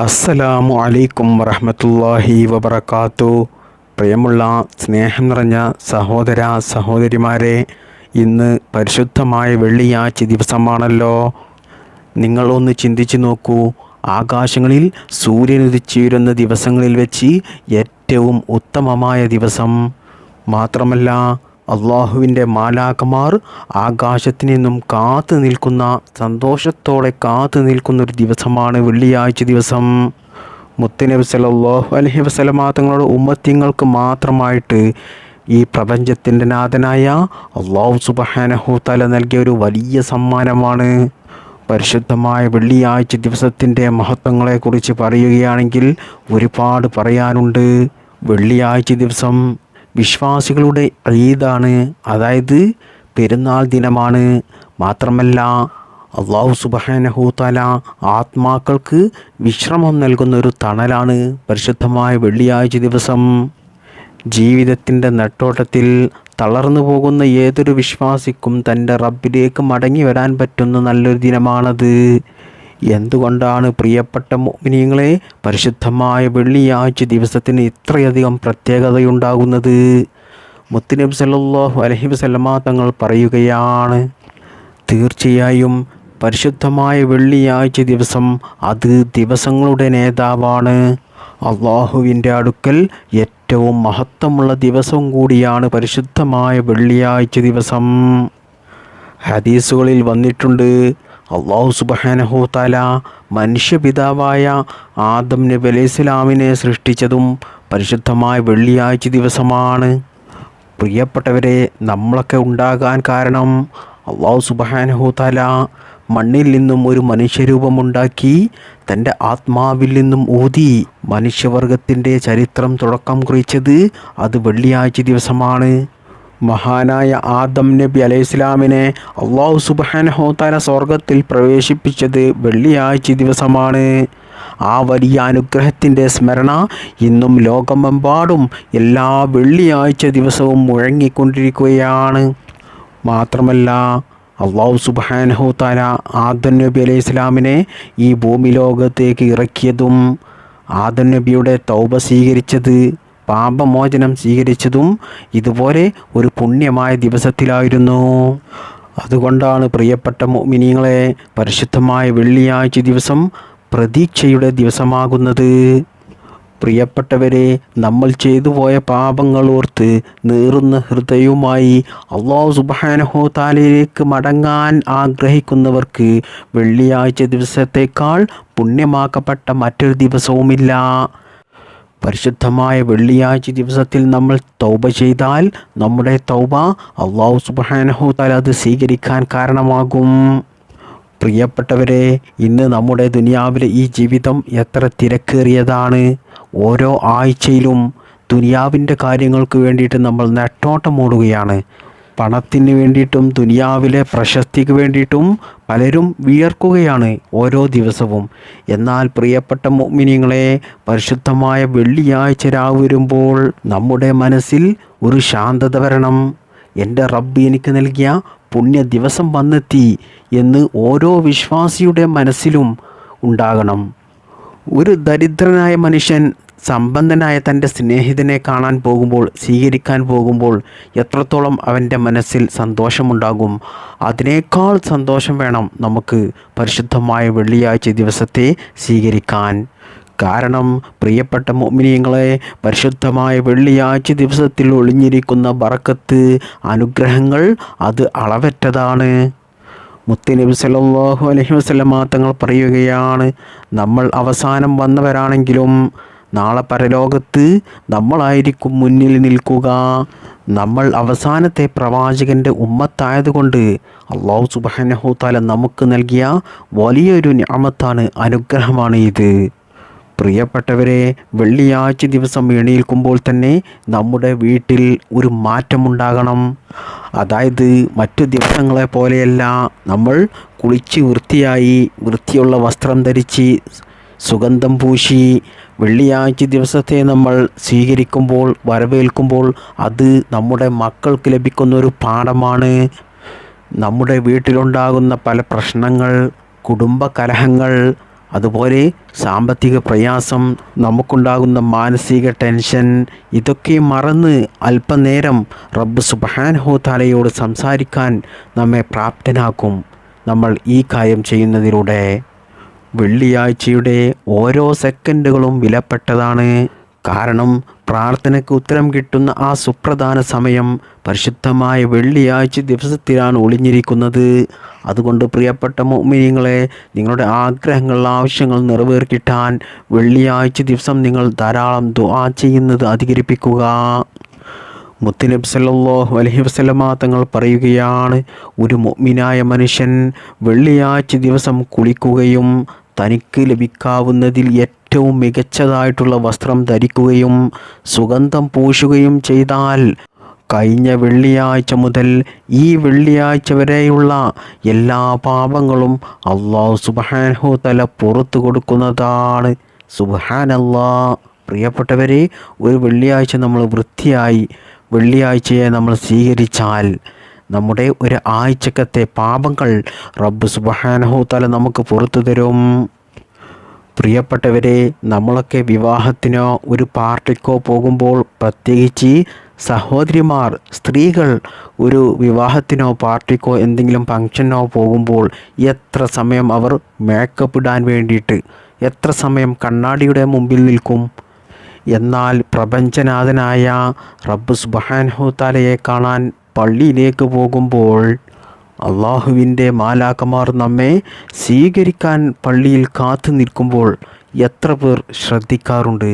അസ്സലാമു അലൈക്കും വറഹ്മത്തുള്ളാഹി വബറകാത്തു. പ്രിയമുള്ള സ്നേഹം നിറഞ്ഞ സഹോദര സഹോദരിമാരെ, ഇന്ന് പരിശുദ്ധമായ വെള്ളിയാഴ്ച ദിവസമാണല്ലോ. നിങ്ങളൊന്ന് ചിന്തിച്ചു നോക്കൂ. ആകാശങ്ങളിൽ സൂര്യൻ ഉദിച്ചുയരുന്ന ദിവസങ്ങളിൽ വെച്ച് ഏറ്റവും ഉത്തമമായ ദിവസം. മാത്രമല്ല, അള്ളാഹുവിൻ്റെ മാലാഖമാർ ആകാശത്തു നിന്നും സന്തോഷത്തോടെ കാത്തു നിൽക്കുന്ന ഒരു ദിവസമാണ് വെള്ളിയാഴ്ച ദിവസം. മുത്തുനബി സല്ലല്ലാഹു അലൈഹി വസല്ലമ തങ്ങളുടെ ഉമ്മത്തിങ്ങൾക്ക് മാത്രമായിട്ട് ഈ പ്രപഞ്ചത്തിൻ്റെ നാഥനായ അള്ളാഹു സുബ്ഹാനഹു തആല നൽകിയ ഒരു വലിയ സമ്മാനമാണ്. പരിശുദ്ധമായ വെള്ളിയാഴ്ച ദിവസത്തിൻ്റെ മഹത്വങ്ങളെക്കുറിച്ച് പറയുകയാണെങ്കിൽ ഒരുപാട് പറയാനുണ്ട്. വെള്ളിയാഴ്ച ദിവസം വിശ്വാസികളുടെ ഈദാണ്, അതായത് പെരുന്നാൾ ദിനമാണ്. മാത്രമല്ല, അല്ലാഹു സുബ്ഹാനഹു തആല ആത്മാക്കൾക്ക് വിശ്രമം നൽകുന്ന ഒരു തണലാണ് പരിശുദ്ധമായ വെള്ളിയാഴ്ച ദിവസം. ജീവിതത്തിൻ്റെ നെട്ടോട്ടത്തിൽ തളർന്നു പോകുന്ന ഏതൊരു വിശ്വാസിക്കും തൻ്റെ റബ്ബിലേക്ക് മടങ്ങി വരാൻ പറ്റുന്ന നല്ലൊരു ദിനമാണത്. എന്തുകൊണ്ടാണ് പ്രിയപ്പെട്ട മുഅ്മിനീങ്ങളെ പരിശുദ്ധമായ വെള്ളിയാഴ്ച ദിവസത്തിന് ഇത്രയധികം പ്രത്യേകതയുണ്ടാകുന്നത്? മുത്തുനബി സല്ലല്ലാഹു അലൈഹി വസല്ലമ തങ്ങൾ പറയുകയാണ്, തീർച്ചയായും പരിശുദ്ധമായ വെള്ളിയാഴ്ച ദിവസം അത് ദിവസങ്ങളുടെ നേതാവാണ്. അള്ളാഹുവിൻ്റെ അടുക്കൽ ഏറ്റവും മഹത്വമുള്ള ദിവസവും കൂടിയാണ് പരിശുദ്ധമായ വെള്ളിയാഴ്ച ദിവസം. ഹദീസുകളിൽ വന്നിട്ടുണ്ട്, അല്ലാഹു സുബ്ഹാനഹു തആല മനുഷ്യപിതാവായ ആദം നബി അലൈഹിസ്സലാമിനെ സൃഷ്ടിച്ചതും പരിശുദ്ധമായ വെള്ളിയാഴ്ച ദിവസമാണ്. പ്രിയപ്പെട്ടവരെ, നമ്മളൊക്കെ ഉണ്ടാകാൻ കാരണം അല്ലാഹു സുബ്ഹാനഹു തആല മണ്ണിൽ നിന്നും ഒരു മനുഷ്യരൂപമുണ്ടാക്കി തൻ്റെ ആത്മാവിൽ നിന്നും ഊതി മനുഷ്യവർഗത്തിൻ്റെ ചരിത്രം തുടക്കം കുറിച്ചത് അത് വെള്ളിയാഴ്ച ദിവസമാണ്. മഹാനായ ആദം നബി അലൈഹിസ്സലാമിനെ അല്ലാഹു സുബ്ഹാനഹു തആല സ്വർഗത്തിൽ പ്രവേശിപ്പിച്ചത് വെള്ളിയാഴ്ച ദിവസമാണ്. ആ വലിയ അനുഗ്രഹത്തിൻ്റെ സ്മരണ ഇന്നും ലോകമെമ്പാടും എല്ലാ വെള്ളിയാഴ്ച ദിവസവും മുഴങ്ങിക്കൊണ്ടിരിക്കുകയാണ്. മാത്രമല്ല, അല്ലാഹു സുബ്ഹാനഹു തആല ആദം നബി അലൈഹിസ്സലാമിനെ ഈ ഭൂമി ലോകത്തേക്ക് ഇറക്കിയതും ആദം നബിയുടെ തൗബ സ്വീകരിച്ചത്, പാപമോചനം സ്വീകരിച്ചതും ഇതുപോലെ ഒരു പുണ്യമായ ദിവസത്തിലായിരുന്നു. അതുകൊണ്ടാണ് പ്രിയപ്പെട്ട മുഅ്മിനീങ്ങളെ പരിശുദ്ധമായ വെള്ളിയാഴ്ച ദിവസം പ്രതീക്ഷയുടെ ദിവസമാകുന്നത്. പ്രിയപ്പെട്ടവരെ, നമ്മൾ ചെയ്തു പോയ പാപങ്ങൾ ഓർത്ത് നീറുന്ന ഹൃദയവുമായി അല്ലാഹു സുബ്ഹാനഹു തആലയിലേക്ക് മടങ്ങാൻ ആഗ്രഹിക്കുന്നവർക്ക് വെള്ളിയാഴ്ച ദിവസത്തേക്കാൾ പുണ്യമാക്കപ്പെട്ട മറ്റൊരു ദിവസവുമില്ല. പരിശുദ്ധമായ വെള്ളിയാഴ്ച ദിവസത്തിൽ നമ്മൾ തൗബ ചെയ്താൽ നമ്മുടെ തൗബ അല്ലാഹു സുബ്ഹാനഹു തആല അത് സ്വീകരിക്കാൻ കാരണമാകും. പ്രിയപ്പെട്ടവരെ, ഇന്ന് നമ്മുടെ ദുനിയാവിലെ ഈ ജീവിതം എത്ര തിരക്കേറിയതാണ്. ഓരോ ആഴ്ചയിലും ദുനിയാവിൻ്റെ കാര്യങ്ങൾക്ക് വേണ്ടിയിട്ട് നമ്മൾ നെട്ടോട്ടമോടുകയാണ്. പണത്തിന് വേണ്ടിയിട്ടും ദുനിയാവിലെ പ്രശസ്തിക്ക് വേണ്ടിയിട്ടും പലരും വിയർക്കുകയാണ് ഓരോ ദിവസവും. എന്നാൽ പ്രിയപ്പെട്ട മുഅ്മിനീങ്ങളെ, പരിശുദ്ധമായ വെള്ളിയാഴ്ച രാവ് വരുമ്പോൾ നമ്മുടെ മനസ്സിൽ ഒരു ശാന്തത വരണം. എൻ്റെ റബ്ബ് എനിക്ക് നൽകിയ പുണ്യ ദിവസം വന്നെത്തി എന്ന് ഓരോ വിശ്വാസിയുടെ മനസ്സിലും ഉണ്ടാകണം. ഒരു ദരിദ്രനായ മനുഷ്യൻ സമ്പന്നനായ തൻ്റെ സ്നേഹിതനെ കാണാൻ പോകുമ്പോൾ, സ്വീകരിക്കാൻ പോകുമ്പോൾ എത്രത്തോളം അവൻ്റെ മനസ്സിൽ സന്തോഷമുണ്ടാകും. അതിനേക്കാൾ സന്തോഷം വേണം നമുക്ക് പരിശുദ്ധമായ വെള്ളിയാഴ്ച ദിവസത്തെ സ്വീകരിക്കാൻ. കാരണം പ്രിയപ്പെട്ട മുഅ്മിനീങ്ങളെ, പരിശുദ്ധമായ വെള്ളിയാഴ്ച ദിവസത്തിൽ ഒളിഞ്ഞിരിക്കുന്ന ബറക്കത്ത്, അനുഗ്രഹങ്ങൾ അത് അളവറ്റതാണ്. മുത്തുനബി സല്ലല്ലാഹു അലൈഹി വസല്ലമ തങ്ങൾ പറയുകയാണ്, നമ്മൾ അവസാനം വന്നവരാണെങ്കിലും നാളെ പരലോകത്ത് നമ്മളായിരിക്കും മുന്നിൽ നിൽക്കുക. നമ്മൾ അവസാനത്തെ പ്രവാചകൻ്റെ ഉമ്മത്തായതുകൊണ്ട് അല്ലാഹു സുബ്ഹാനഹു തആല നമുക്ക് നൽകിയ വലിയൊരു നിഅമത്താണ്, അനുഗ്രഹമാണ് ഇത്. പ്രിയപ്പെട്ടവരെ, വെള്ളിയാഴ്ച ദിവസം എണീൽക്കുമ്പോൾ തന്നെ നമ്മുടെ വീട്ടിൽ ഒരു മാറ്റമുണ്ടാകണം. അതായത് മറ്റു ദിവസങ്ങളെ പോലെയല്ല, നമ്മൾ കുളിച്ച് വൃത്തിയുള്ള വസ്ത്രം ധരിച്ച് സുഗന്ധം പൂശി വെള്ളിയാഴ്ച ദിവസത്തെ നമ്മൾ സ്വീകരിക്കുമ്പോൾ, വരവേൽക്കുമ്പോൾ അത് നമ്മുടെ മക്കൾക്ക് ലഭിക്കുന്നൊരു പാഠമാണ്. നമ്മുടെ വീട്ടിലുണ്ടാകുന്ന പല പ്രശ്നങ്ങൾ, കുടുംബ കലഹങ്ങൾ, അതുപോലെ സാമ്പത്തിക പ്രയാസം, നമുക്കുണ്ടാകുന്ന മാനസിക ടെൻഷൻ, ഇതൊക്കെ മറന്ന് അല്പനേരം റബ്ബ് സുബ്ഹാനഹു തആലയോട് സംസാരിക്കാൻ നമ്മെ പ്രാപ്തനാക്കും നമ്മൾ ഈ കാര്യം ചെയ്യുന്നതിലൂടെ. വെള്ളിയാഴ്ചയുടെ ഓരോ സെക്കൻഡുകളും വിലപ്പെട്ടതാണ്. കാരണം പ്രാർത്ഥനയ്ക്ക് ഉത്തരം കിട്ടുന്ന ആ സുപ്രധാന സമയം പരിശുദ്ധമായ വെള്ളിയാഴ്ച ദിവസത്തിലാണ് ഒളിഞ്ഞിരിക്കുന്നത്. അതുകൊണ്ട് പ്രിയപ്പെട്ട മുഅ്മിനീങ്ങളെ, നിങ്ങളുടെ ആഗ്രഹങ്ങൾ, ആവശ്യങ്ങൾ നിറവേറിക്കിട്ടാൻ വെള്ളിയാഴ്ച ദിവസം നിങ്ങൾ ധാരാളം ദുആ ചെയ്യുന്നത് അധികരിപ്പിക്കുക. മുത്തുനബി സല്ലല്ലാഹു അലൈഹി വസല്ലമ തങ്ങൾ പറയുകയാണ്, ഒരു മുഅ്മിനായ മനുഷ്യൻ വെള്ളിയാഴ്ച ദിവസം കുളിക്കുകയും തനിക്ക് ലഭിക്കാവുന്നതിൽ ഏറ്റവും മികച്ചതായിട്ടുള്ള വസ്ത്രം ധരിക്കുകയും സുഗന്ധം പൂശുകയും ചെയ്താൽ കഴിഞ്ഞ വെള്ളിയാഴ്ച മുതൽ ഈ വെള്ളിയാഴ്ച വരെയുള്ള എല്ലാ പാപങ്ങളും അല്ലാഹു സുബ്ഹാനഹു തആല പുറത്തു കൊടുക്കുന്നതാണ്. സുബ്ഹാനല്ലാഹ്. പ്രിയപ്പെട്ടവരെ, ഒരു വെള്ളിയാഴ്ച നമ്മൾ വൃത്തിയായി വെള്ളിയാഴ്ചയെ നമ്മൾ സ്വീകരിച്ചാൽ നമ്മുടെ ഒരു ആഴ്ചക്കത്തെ പാപങ്ങൾ റബ്ബ് സുബ്ഹാനഹു തആല നമുക്ക് പുറത്തു തരും. പ്രിയപ്പെട്ടവരെ, നമ്മളൊക്കെ വിവാഹത്തിനോ ഒരു പാർട്ടിക്കോ പോകുമ്പോൾ, പ്രത്യേകിച്ച് സഹോദരിമാർ, സ്ത്രീകൾ ഒരു വിവാഹത്തിനോ പാർട്ടിക്കോ എന്തെങ്കിലും ഫംഗ്ഷനോ പോകുമ്പോൾ എത്ര സമയം അവർ മേക്കപ്പ് ഇടാൻ വേണ്ടിയിട്ട് എത്ര സമയം കണ്ണാടിയുടെ മുമ്പിൽ നിൽക്കും. എന്നാൽ പ്രപഞ്ചനാഥനായ റബ്ബ് സുബ്ഹാനഹു തആലയെ കാണാൻ പള്ളിയിലേക്ക് പോകുമ്പോൾ അള്ളാഹുവിൻ്റെ മാലാഖമാർ നമ്മെ സ്വീകരിക്കാൻ പള്ളിയിൽ കാത്തു നിൽക്കുമ്പോൾ എത്ര പേർ ശ്രദ്ധിക്കാറുണ്ട്?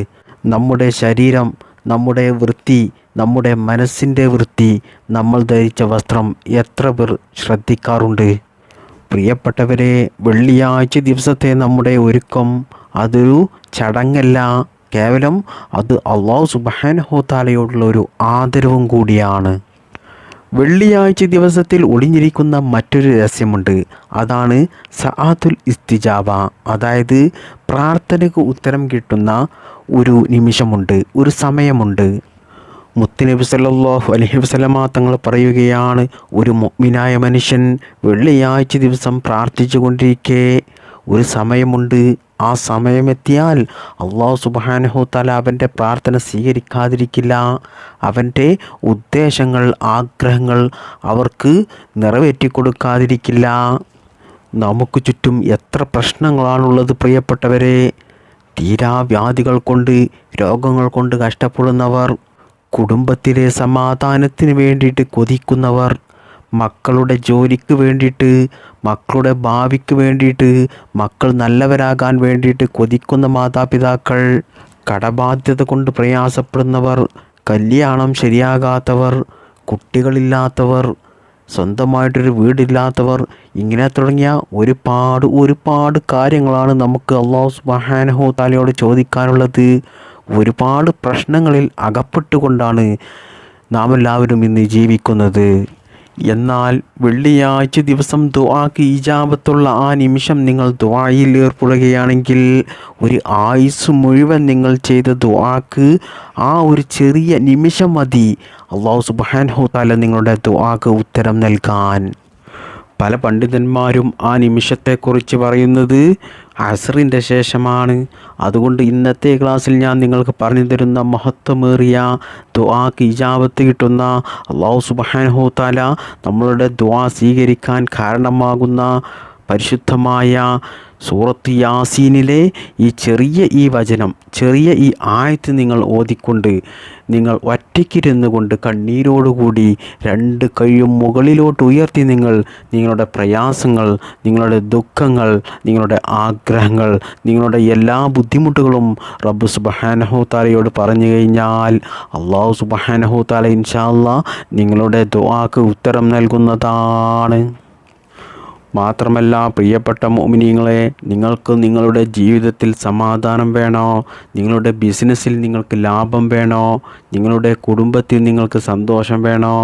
നമ്മുടെ ശരീരം, നമ്മുടെ വൃത്തി, നമ്മുടെ മനസ്സിൻ്റെ വൃത്തി, നമ്മൾ ധരിച്ച വസ്ത്രം എത്ര പേർ ശ്രദ്ധിക്കാറുണ്ട്? പ്രിയപ്പെട്ടവരെ, വെള്ളിയാഴ്ച ദിവസത്തെ നമ്മുടെ ഒരുക്കം അതൊരു ചടങ്ങല്ല, കേവലം അത് അല്ലാഹു സുബ്ഹാനഹു തആലയോടുള്ള ഒരു ആദരവും കൂടിയാണ്. വെള്ളിയാഴ്ച ദിവസത്തിൽ ഒളിഞ്ഞിരിക്കുന്ന മറ്റൊരു രഹസ്യമുണ്ട്. അതാണ് സഅത്തുൽ ഇസ്തിജാബ. അതായത് പ്രാർത്ഥനയ്ക്ക് ഉത്തരം കിട്ടുന്ന ഒരു നിമിഷമുണ്ട്, ഒരു സമയമുണ്ട്. മുത്തുനബി സല്ലല്ലാഹു അലൈഹി വസല്ലമ തങ്ങൾ പറയുകയാണ്, ഒരു മുഅ്മിനായ മനുഷ്യൻ വെള്ളിയാഴ്ച ദിവസം പ്രാർത്ഥിച്ചു കൊണ്ടിരിക്കെ ഒരു സമയമുണ്ട്. ആ സമയമെത്തിയാൽ അല്ലാഹു സുബ്ഹാനഹു തആല അവൻ്റെ പ്രാർത്ഥന സ്വീകരിക്കാതിരിക്കില്ല. അവൻ്റെ ഉദ്ദേശങ്ങൾ, ആഗ്രഹങ്ങൾ അവർക്ക് നിറവേറ്റിക്കൊടുക്കാതിരിക്കില്ല. നമുക്ക് ചുറ്റും എത്ര പ്രശ്നങ്ങളാണുള്ളത് പ്രിയപ്പെട്ടവരെ. തീരാവ്യാധികൾ കൊണ്ട്, രോഗങ്ങൾ കൊണ്ട് കഷ്ടപ്പെടുന്നവർ, കുടുംബത്തിലെ സമാധാനത്തിന് വേണ്ടിയിട്ട് കൊതിക്കുന്നവർ, മക്കളുടെ ജോലിക്ക് വേണ്ടിയിട്ട്, മക്കളുടെ ഭാവിക്ക് വേണ്ടിയിട്ട്, മക്കൾ നല്ലവരാകാൻ വേണ്ടിയിട്ട് കൊതിക്കുന്ന മാതാപിതാക്കൾ, കടബാധ്യത കൊണ്ട് പ്രയാസപ്പെടുന്നവർ, കല്യാണം ശരിയാകാത്തവർ, കുട്ടികളില്ലാത്തവർ, സ്വന്തമായിട്ടൊരു വീടില്ലാത്തവർ, ഇങ്ങനെ തുടങ്ങിയ ഒരുപാട് കാര്യങ്ങളാണ് നമുക്ക് അല്ലാഹു സുബ്ഹാനഹു തആലയോട് ചോദിക്കാനുള്ളത്. ഒരുപാട് പ്രശ്നങ്ങളിൽ അകപ്പെട്ടുകൊണ്ടാണ് നാം എല്ലാവരും ഇന്ന് ജീവിക്കുന്നത്. എന്നാൽ വെള്ളിയാഴ്ച ദിവസം ദുആക്ക് ഇജാബത്തുള്ള ആ നിമിഷം നിങ്ങൾ ദുആയിൽ ഏർപ്പെടുകയാണെങ്കിൽ, ഒരു ആയുസ് മുഴുവൻ നിങ്ങൾ ചെയ്ത ദുആക്ക് ആ ഒരു ചെറിയ നിമിഷം മതി അല്ലാഹു സുബ്ഹാനഹു തആല നിങ്ങളുടെ ദുആക്ക് ഉത്തരം നൽകാൻ. പല പണ്ഡിതന്മാരും ആ നിമിഷത്തെക്കുറിച്ച് പറയുന്നത് അസ്റിൻ്റെ ശേഷമാണ്. അതുകൊണ്ട് ഇന്നത്തെ ക്ലാസ്സിൽ ഞാൻ നിങ്ങൾക്ക് പറഞ്ഞു തരുന്ന മഹത്വമേറിയ ദുആക്ക് ഇജാബത്ത് കിട്ടുന്ന, അല്ലാഹു സുബ്ഹാനഹു തആല നമ്മളുടെ ദുആ സ്വീകരിക്കാൻ കാരണമാകുന്ന പരിശുദ്ധമായ സൂറത്ത് യാസീനിലെ ഈ ചെറിയ വചനം, ചെറിയ ഈ ആയത്ത് നിങ്ങൾ ഓതിക്കൊണ്ട്, നിങ്ങൾ ഒറ്റയ്ക്കിരുന്നു കൊണ്ട് കണ്ണീരോടുകൂടി രണ്ട് കൈയും മുകളിലോട്ട് ഉയർത്തി നിങ്ങളുടെ പ്രയാസങ്ങൾ, നിങ്ങളുടെ ദുഃഖങ്ങൾ, നിങ്ങളുടെ ആഗ്രഹങ്ങൾ, നിങ്ങളുടെ എല്ലാ ബുദ്ധിമുട്ടുകളും റബ്ബ് സുബ്ഹാനഹു തആലയോട് പറഞ്ഞു കഴിഞ്ഞാൽ അല്ലാഹു സുബ്ഹാനഹു തആല ഇൻഷാ അല്ലാഹ് നിങ്ങളുടെ ദുആക്ക് ഉത്തരം നൽകുന്നതാണ്. മാത്രമല്ല പ്രിയപ്പെട്ട മുഅ്മിനീങ്ങളെ, നിങ്ങൾക്ക് നിങ്ങളുടെ ജീവിതത്തിൽ സമാധാനം വേണോ? നിങ്ങളുടെ ബിസിനസ്സിൽ നിങ്ങൾക്ക് ലാഭം വേണോ? നിങ്ങളുടെ കുടുംബത്തിൽ നിങ്ങൾക്ക് സന്തോഷം വേണോ?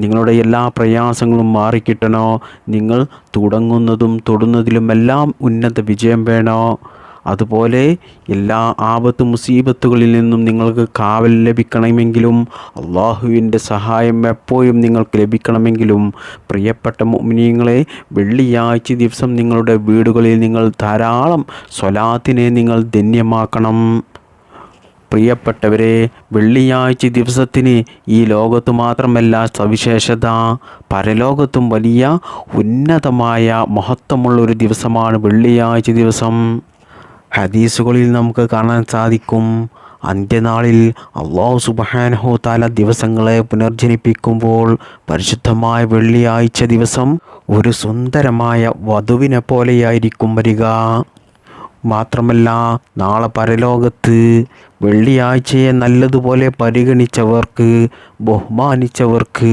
നിങ്ങളുടെ എല്ലാ പ്രയാസങ്ങളും മാറിക്കിട്ടണോ? നിങ്ങൾ തുടങ്ങുന്നതും തൊടുന്നതിലുമെല്ലാം ഉന്നത വിജയം വേണോ? അതുപോലെ എല്ലാ ആപത്ത് മുസീബത്തുകളിൽ നിന്നും നിങ്ങൾക്ക് കാവൽ ലഭിക്കണമെങ്കിലും അള്ളാഹുവിൻ്റെ സഹായം എപ്പോഴും നിങ്ങൾക്ക് ലഭിക്കണമെങ്കിലും പ്രിയപ്പെട്ട മുഅ്മിനീങ്ങളെ, വെള്ളിയാഴ്ച ദിവസം നിങ്ങളുടെ വീടുകളിൽ നിങ്ങൾ ധാരാളം സ്വലാത്തിനെ നിങ്ങൾ ധന്യമാക്കണം. പ്രിയപ്പെട്ടവരെ, വെള്ളിയാഴ്ച ദിവസത്തിന് ഈ ലോകത്ത് മാത്രമല്ല സവിശേഷത, പരലോകത്തും വലിയ ഉന്നതമായ മഹത്വമുള്ള ഒരു ദിവസമാണ് വെള്ളിയാഴ്ച ദിവസം. ഹദീസുകളിൽ നമുക്ക് കാണാൻ സാധിക്കും, അന്ത്യനാളിൽ അല്ലാഹു സുബ്ഹാനഹു തആല ദിവസങ്ങളെ പുനർജനിപ്പിക്കുമ്പോൾ പരിശുദ്ധമായ വെള്ളിയാഴ്ച ദിവസം ഒരു സുന്ദരമായ വധുവിനെ പോലെയായിരിക്കും വരിക. മാത്രമല്ല, നാളെ പരലോകത്ത് വെള്ളിയാഴ്ചയെ നല്ലതുപോലെ പരിഗണിച്ചവർക്ക്, ബഹുമാനിച്ചവർക്ക്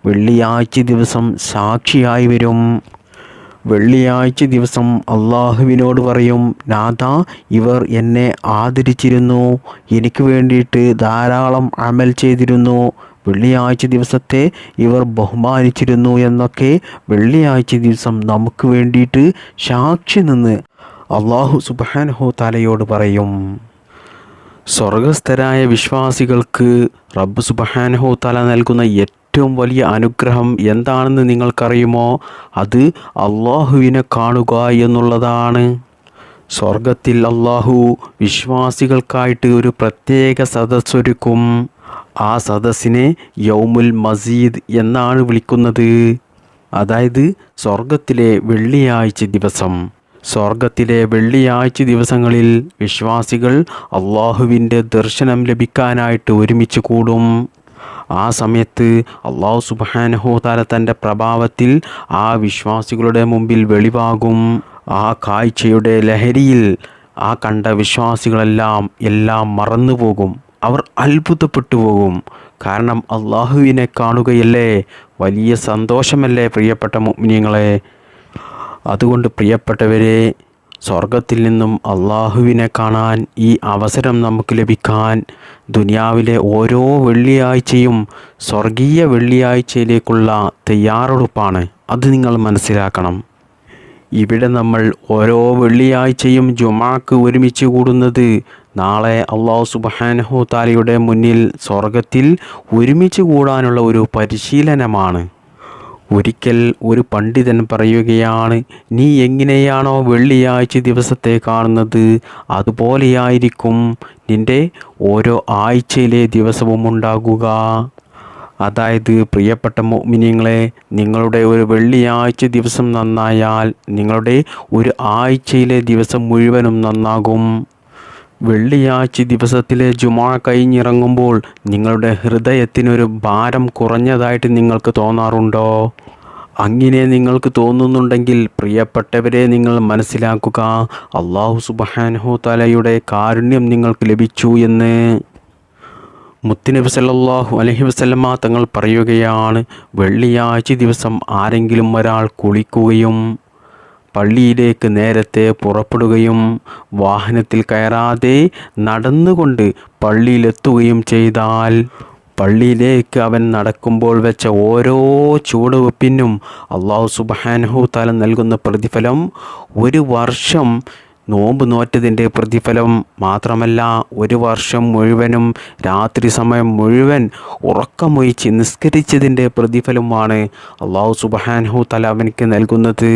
വെള്ളിയാഴ്ച ദിവസം സാക്ഷിയായി വരും. വെള്ളിയാഴ്ച ദിവസം അള്ളാഹുവിനോട് പറയും, നാഥാ, ഇവർ എന്നെ ആദരിച്ചിരുന്നു, എനിക്ക് വേണ്ടിയിട്ട് ധാരാളം അമൽ ചെയ്തിരുന്നു, വെള്ളിയാഴ്ച ദിവസത്തെ ഇവർ ബഹുമാനിച്ചിരുന്നു എന്നൊക്കെ വെള്ളിയാഴ്ച ദിവസം നമുക്ക് വേണ്ടിയിട്ട് സാക്ഷി നിന്ന് അള്ളാഹു സുബ്ഹാനഹു തആലയോട് പറയും. സ്വർഗസ്ഥരായ വിശ്വാസികൾക്ക് റബ്ബ് സുബ്ഹാനഹു തആല നൽകുന്ന ഏറ്റവും വലിയ അനുഗ്രഹം എന്താണെന്ന് നിങ്ങൾക്കറിയുമോ? അത് അള്ളാഹുവിനെ കാണുക എന്നുള്ളതാണ്. സ്വർഗത്തിൽ അള്ളാഹു വിശ്വാസികൾക്കായിട്ട് ഒരു പ്രത്യേക സദസ്സൊരുക്കും. ആ സദസ്സിനെ യൗമുൽ മസീദ് എന്നാണ് വിളിക്കുന്നത്. അതായത് സ്വർഗത്തിലെ വെള്ളിയാഴ്ച ദിവസം. സ്വർഗത്തിലെ വെള്ളിയാഴ്ച ദിവസങ്ങളിൽ വിശ്വാസികൾ അള്ളാഹുവിൻ്റെ ദർശനം ലഭിക്കാനായിട്ട് ഒരുമിച്ച് കൂടും. ആ സമയത്ത് അള്ളാഹു സുബ്ഹാനഹു തആല തൻ്റെ പ്രഭാവത്തിൽ ആ വിശ്വാസികളുടെ മുമ്പിൽ വെളിവാകും. ആ കാഴ്ചയുടെ ലഹരിയിൽ ആ കണ്ട വിശ്വാസികളെല്ലാം മറന്നു പോകും. അവർ അത്ഭുതപ്പെട്ടു പോകും. കാരണം അള്ളാഹുവിനെ കാണുകയല്ലേ, വലിയ സന്തോഷമല്ലേ പ്രിയപ്പെട്ട മുഅ്മിനീങ്ങളെ. അതുകൊണ്ട് പ്രിയപ്പെട്ടവരെ, സ്വർഗത്തിൽ നിന്നും അള്ളാഹുവിനെ കാണാൻ ഈ അവസരം നമുക്ക് ലഭിക്കാൻ ദുനിയാവിലെ ഓരോ വെള്ളിയാഴ്ചയും സ്വർഗീയ വെള്ളിയാഴ്ചയിലേക്കുള്ള തയ്യാറെടുപ്പാണ്. അത് നിങ്ങൾ മനസ്സിലാക്കണം. ഇവിടെ നമ്മൾ ഓരോ വെള്ളിയാഴ്ചയും ജുമാക്ക് ഒരുമിച്ച് കൂടുന്നത് നാളെ അല്ലാഹു സുബ്ഹാനഹു തആലയുടെ മുന്നിൽ സ്വർഗത്തിൽ ഒരുമിച്ച് കൂടാനുള്ള ഒരു പരിശീലനമാണ്. ഒരിക്കൽ ഒരു പണ്ഡിതൻ പറയുകയാണ്, നീ എങ്ങനെയാണോ വെള്ളിയാഴ്ച ദിവസത്തെ കാണുന്നത് അതുപോലെയായിരിക്കും നിൻ്റെ ഓരോ ആഴ്ചയിലെ ദിവസവും ഉണ്ടാകുക. അതായത് പ്രിയപ്പെട്ട മുഅ്മിനീങ്ങളെ, നിങ്ങളുടെ ഒരു വെള്ളിയാഴ്ച ദിവസം നന്നായാൽ നിങ്ങളുടെ ഒരു ആഴ്ചയിലെ ദിവസം മുഴുവനും നന്നാകും. വെള്ളിയാഴ്ച ദിവസത്തിലെ ജുമാ കഴിഞ്ഞിറങ്ങുമ്പോൾ നിങ്ങളുടെ ഹൃദയത്തിനൊരു ഭാരം കുറഞ്ഞതായിട്ട് നിങ്ങൾക്ക് തോന്നാറുണ്ടോ? അങ്ങനെ നിങ്ങൾക്ക് തോന്നുന്നുണ്ടെങ്കിൽ പ്രിയപ്പെട്ടവരെ, നിങ്ങൾ മനസ്സിലാക്കുക, അല്ലാഹു സുബ്ഹാനഹു തആലയുടെ കാരുണ്യം നിങ്ങൾക്ക് ലഭിച്ചു എന്ന്. മുത്തുനബി സല്ലല്ലാഹു അലൈഹി വസല്ലമ തങ്ങൾ പറയുകയാണ്, വെള്ളിയാഴ്ച ദിവസം ആരെങ്കിലും ഒരാൾ കുളിക്കുകയും പള്ളിയിലേക്ക് നേരത്തെ പുറപ്പെടുകയും വാഹനത്തിൽ കയറാതെ നടന്നുകൊണ്ട് പള്ളിയിലെത്തുകയും ചെയ്താൽ പള്ളിയിലേക്ക് അവൻ നടക്കുമ്പോൾ വെച്ച ഓരോ ചുവടുവെപ്പിനും അല്ലാഹു സുബ്ഹാനഹു തആല നൽകുന്ന പ്രതിഫലം ഒരു വർഷം നോമ്പ് നോറ്റതിൻ്റെ പ്രതിഫലം മാത്രമല്ല, ഒരു വർഷം മുഴുവനും രാത്രി സമയം മുഴുവൻ ഉറക്കമൊഴിച്ച് നിസ്കരിച്ചതിൻ്റെ പ്രതിഫലമാണ് അല്ലാഹു സുബ്ഹാനഹു തആല അവനക്ക് നൽകുന്നത്.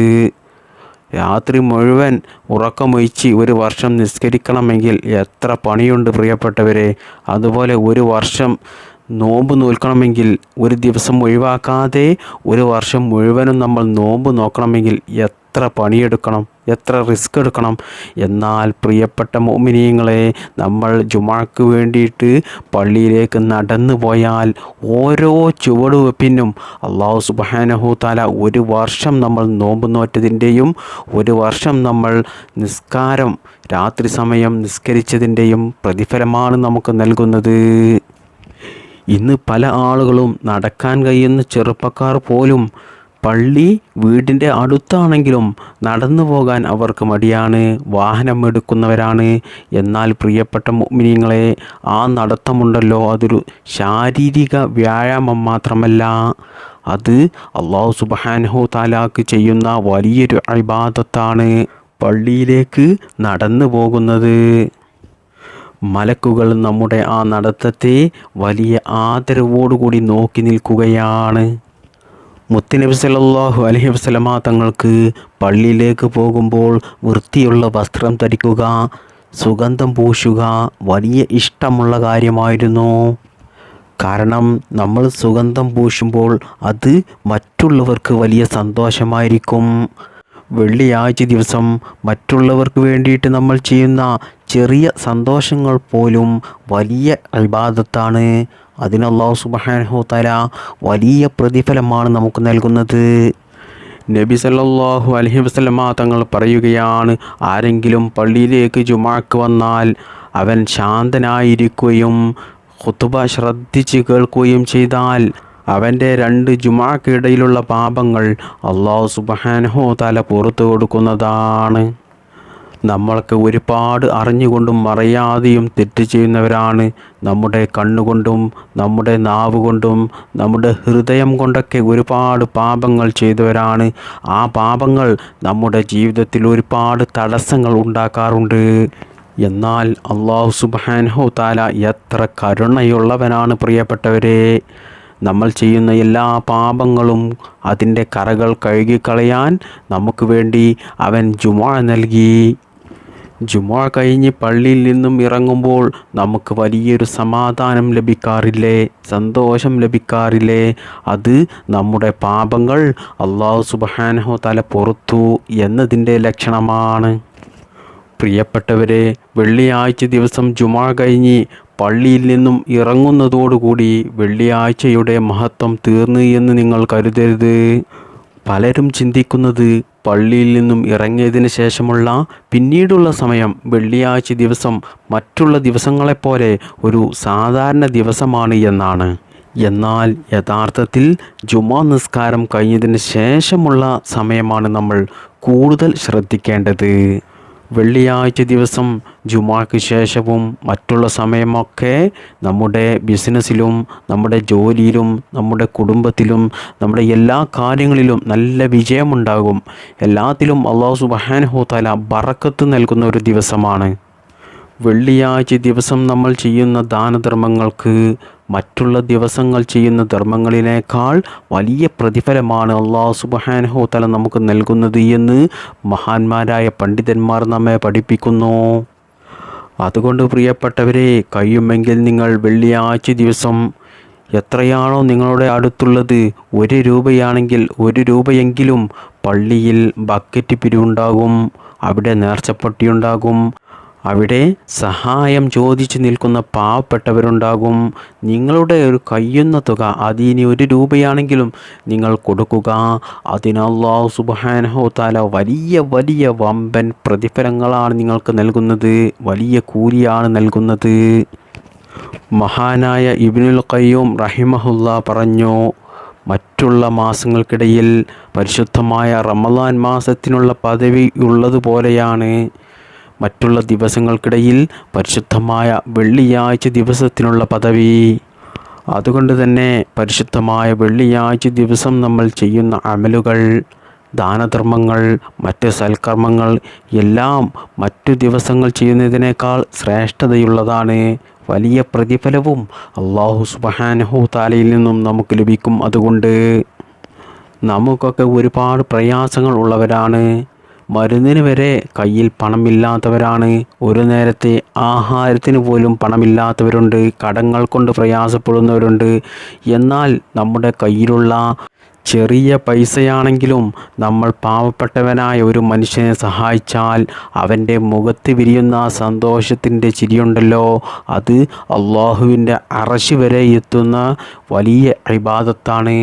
രാത്രി മുഴുവൻ ഉറക്കമൊഴിച്ച് ഒരു വർഷം നിസ്കരിക്കണമെങ്കിൽ എത്ര പണിയുണ്ട് പ്രിയപ്പെട്ടവരെ. അതുപോലെ ഒരു വർഷം നോമ്പ് നോൽക്കണമെങ്കിൽ, ഒരു ദിവസം ഒഴിവാക്കാതെ ഒരു വർഷം മുഴുവനും നമ്മൾ നോമ്പ് നോക്കണമെങ്കിൽ എത്ര പണിയെടുക്കണം, എത്ര റിസ്ക് എടുക്കണം. എന്നാൽ പ്രിയപ്പെട്ട മുഅ്മിനീങ്ങളെ, നമ്മൾ ജുമാക്ക് വേണ്ടിയിട്ട് പള്ളിയിലേക്ക് നടന്നു പോയാൽ ഓരോ ചുവടുവെപ്പിനും അല്ലാഹു സുബ്ഹാനഹു തആല ഒരു വർഷം നമ്മൾ നോമ്പ് നോറ്റതിൻ്റെയും ഒരു വർഷം നമ്മൾ നിസ്കാരം രാത്രി സമയം നിസ്കരിച്ചതിൻ്റെയും പ്രതിഫലമാണ് നമുക്ക് നൽകുന്നത്. ഇന്ന് പല ആളുകളും നടക്കാൻ കഴിയുന്ന ചെറുപ്പക്കാർ പോലും പള്ളി വീടിൻ്റെ അടുത്താണെങ്കിലും നടന്നു പോകാൻ അവർക്ക് മടിയാണ്, വാഹനം എടുക്കുന്നവരാണ്. എന്നാൽ പ്രിയപ്പെട്ട മുഅ്മിനീങ്ങളെ, ആ നടത്തമുണ്ടല്ലോ, അതൊരു ശാരീരിക വ്യായാമം മാത്രമല്ല, അത് അല്ലാഹു സുബ്ഹാനഹു തആലക്ക് ചെയ്യുന്ന വലിയൊരു ഇബാദത്താണ്. പള്ളിയിലേക്ക് നടന്നു പോകുന്നത്. മലക്കുകൾ നമ്മുടെ ആ നടത്തത്തെ വലിയ ആദരവോടുകൂടി നോക്കി നിൽക്കുകയാണ്. മുത്തുനബി സല്ലല്ലാഹു അലൈഹി വസല്ലമ തങ്ങൾക്ക് പള്ളിയിലേക്ക് പോകുമ്പോൾ വൃത്തിയുള്ള വസ്ത്രം ധരിക്കുക, സുഗന്ധം പൂശുക വലിയ ഇഷ്ടമുള്ള കാര്യമായിരുന്നു. കാരണം നമ്മൾ സുഗന്ധം പൂശുമ്പോൾ അത് മറ്റുള്ളവർക്ക് വലിയ സന്തോഷമായിരിക്കും. വെള്ളിയാഴ്ച ദിവസം മറ്റുള്ളവർക്ക് വേണ്ടിയിട്ട് നമ്മൾ ചെയ്യുന്ന ചെറിയ സന്തോഷങ്ങൾ പോലും വലിയ ഇബാദത്താണ്. അതിന് അല്ലാഹു സുബ്ഹാനഹു വ തആല വലിയ പ്രതിഫലമാണ് നമുക്ക് നൽകുന്നത്. നബി സല്ലല്ലാഹു അലൈഹി വസല്ലമ തങ്ങൾ പറയുകയാണ്, ആരെങ്കിലും പള്ളിയിലേക്ക് ജുമുഅക്ക് വന്നാൽ അവൻ ശാന്തനായിരിക്കുകയും ഖുതുബ ശ്രദ്ധിച്ച് കേൾക്കുകയും ചെയ്താൽ അവൻ്റെ 2 ജുമുഅക്കിടയിലുള്ള പാപങ്ങൾ അല്ലാഹു സുബ്ഹാനഹു വ തആല പുറത്തു കൊടുക്കുന്നതാണ്. നമ്മൾക്ക് ഒരുപാട് അറിഞ്ഞുകൊണ്ടും അറിയാതെയും തെറ്റ് ചെയ്യുന്നവരാണ്. നമ്മുടെ കണ്ണുകൊണ്ടും നമ്മുടെ നാവ് കൊണ്ടും നമ്മുടെ ഹൃദയം കൊണ്ടൊക്കെ ഒരുപാട് പാപങ്ങൾ ചെയ്തവരാണ്. ആ പാപങ്ങൾ നമ്മുടെ ജീവിതത്തിൽ ഒരുപാട് തടസ്സങ്ങൾ ഉണ്ടാക്കാറുണ്ട്. എന്നാൽ അല്ലാഹു സുബ്ഹാനഹു തആല എത്ര കരുണയുള്ളവനാണ് പ്രിയപ്പെട്ടവരെ. നമ്മൾ ചെയ്യുന്ന എല്ലാ പാപങ്ങളും അതിൻ്റെ കറകൾ കഴുകിക്കളയാൻ നമുക്ക് വേണ്ടി അവൻ ജുമുഅ നൽകി. ജുമുഅ കഴിഞ്ഞ് പള്ളിയിൽ നിന്നും ഇറങ്ങുമ്പോൾ നമുക്ക് വലിയൊരു സമാധാനം ലഭിക്കാറില്ലേ, സന്തോഷം ലഭിക്കാറില്ലേ? അത് നമ്മുടെ പാപങ്ങൾ അല്ലാഹു സുബ്ഹാനഹു തആല പുറത്തു എന്നതിൻ്റെ ലക്ഷണമാണ്. പ്രിയപ്പെട്ടവരെ, വെള്ളിയാഴ്ച ദിവസം ജുമുഅ കഴിഞ്ഞ് പള്ളിയിൽ നിന്നും ഇറങ്ങുന്നതോടുകൂടി വെള്ളിയാഴ്ചയുടെ മഹത്വം തീർന്നു എന്ന് നിങ്ങൾ കരുതരുത്. പലരും ചിന്തിക്കുന്നത് പള്ളിയിൽ നിന്നും ഇറങ്ങിയതിന് ശേഷമുള്ള പിന്നീടുള്ള സമയം വെള്ളിയാഴ്ച ദിവസം മറ്റുള്ള ദിവസങ്ങളെപ്പോലെ ഒരു സാധാരണ ദിവസമാണ് എന്നാണ്. എന്നാൽ യഥാർത്ഥത്തിൽ ജുമുഅ നിസ്കാരം കഴിഞ്ഞതിന് ശേഷമുള്ള സമയമാണ് നമ്മൾ കൂടുതൽ ശ്രദ്ധിക്കേണ്ടത്. വെള്ളിയാഴ്ച ദിവസം ജുമുഅക്ക് ശേഷവും മറ്റുള്ള സമയമൊക്കെ നമ്മുടെ ബിസിനസ്സിലും നമ്മുടെ ജോലിയിലും നമ്മുടെ കുടുംബത്തിലും നമ്മുടെ എല്ലാ കാര്യങ്ങളിലും നല്ല വിജയമുണ്ടാകും. എല്ലാത്തിലും അല്ലാഹു സുബ്ഹാനഹു വ തആല ബറക്കത്ത് നൽകുന്ന ഒരു ദിവസമാണ്. വെള്ളിയാഴ്ച ദിവസം നമ്മൾ ചെയ്യുന്ന ദാനധർമ്മങ്ങൾക്ക് മറ്റുള്ള ദിവസങ്ങൾ ചെയ്യുന്ന ധർമ്മങ്ങളിനേക്കാൾ വലിയ പ്രതിഫലമാണ് അല്ലാഹു സുബ്ഹാനഹു വ തആല നമുക്ക് നൽകുന്നത് എന്ന് മഹാന്മാരായ പണ്ഡിതന്മാർ നമ്മെ പഠിപ്പിക്കുന്നു. അതുകൊണ്ട് പ്രിയപ്പെട്ടവരെ, കഴിയുമെങ്കിൽ നിങ്ങൾ വെള്ളിയാഴ്ച ദിവസം എത്രയാണോ നിങ്ങളുടെ അടുത്തുള്ളത്, 1 രൂപയാണെങ്കിൽ 1 രൂപയെങ്കിലും പള്ളിയിൽ ബക്കറ്റ് പിരിവുണ്ടാകും, അവിടെ നേർച്ചപ്പെട്ടിയുണ്ടാകും, അവിടെ സഹായം ചോദിച്ചു നിൽക്കുന്ന പാവപ്പെട്ടവരുണ്ടാകും. നിങ്ങളുടെ ഒരു കഴിയുന്ന തുക, അതിന് 1 രൂപയാണെങ്കിലും നിങ്ങൾ കൊടുക്കുക. അതിന് അല്ലാഹു സുബ്ഹാനഹു വ തആല വലിയ വലിയ വമ്പൻ പ്രതിഫലങ്ങളാണ് നിങ്ങൾക്ക് നൽകുന്നത്, വലിയ കൂലിയാണ് നൽകുന്നത്. മഹാനായ ഇബ്നുൽ ഖയ്യിം റഹിമഹുല്ലാ പറഞ്ഞു, മറ്റുള്ള മാസങ്ങൾക്കിടയിൽ പരിശുദ്ധമായ റമളാൻ മാസത്തിനുള്ള പദവി ഉള്ളതുപോലെയാണ് മറ്റുള്ള ദിവസങ്ങൾക്കിടയിൽ പരിശുദ്ധമായ വെള്ളിയാഴ്ച ദിവസത്തിനുള്ള പദവി. അതുകൊണ്ട് തന്നെ പരിശുദ്ധമായ വെള്ളിയാഴ്ച ദിവസം നമ്മൾ ചെയ്യുന്ന അമലുകൾ, ദാനധർമ്മങ്ങൾ, മറ്റ് സൽക്കർമ്മങ്ങൾ എല്ലാം മറ്റു ദിവസങ്ങൾ ചെയ്യുന്നതിനേക്കാൾ ശ്രേഷ്ഠതയുള്ളതാണ്. വലിയ പ്രതിഫലവും അല്ലാഹു സുബ്ഹാനഹു തആലയിൽ നിന്നും നമുക്ക് ലഭിക്കും. അതുകൊണ്ട് നമുക്കൊക്കെ ഒരുപാട് പ്രയാസങ്ങൾ ഉള്ളവരാണ്. മരുന്നിന് വരെ കയ്യിൽ പണമില്ലാത്തവരാണ്. ഒരു നേരത്തെ ആഹാരത്തിന് പോലും പണമില്ലാത്തവരുണ്ട്. കടങ്ങൾ കൊണ്ട് പ്രയാസപ്പെടുന്നവരുണ്ട്. എന്നാൽ നമ്മുടെ കയ്യിലുള്ള ചെറിയ പൈസയാണെങ്കിലും നമ്മൾ പാവപ്പെട്ടവനായ ഒരു മനുഷ്യനെ സഹായിച്ചാൽ അവൻ്റെ മുഖത്ത് വിരിയുന്ന സന്തോഷത്തിൻ്റെ ചിരിയുണ്ടല്ലോ, അത് അല്ലാഹുവിൻ്റെ അർശ് വരെ എത്തുന്ന വലിയ ഇബാദത്താണ്.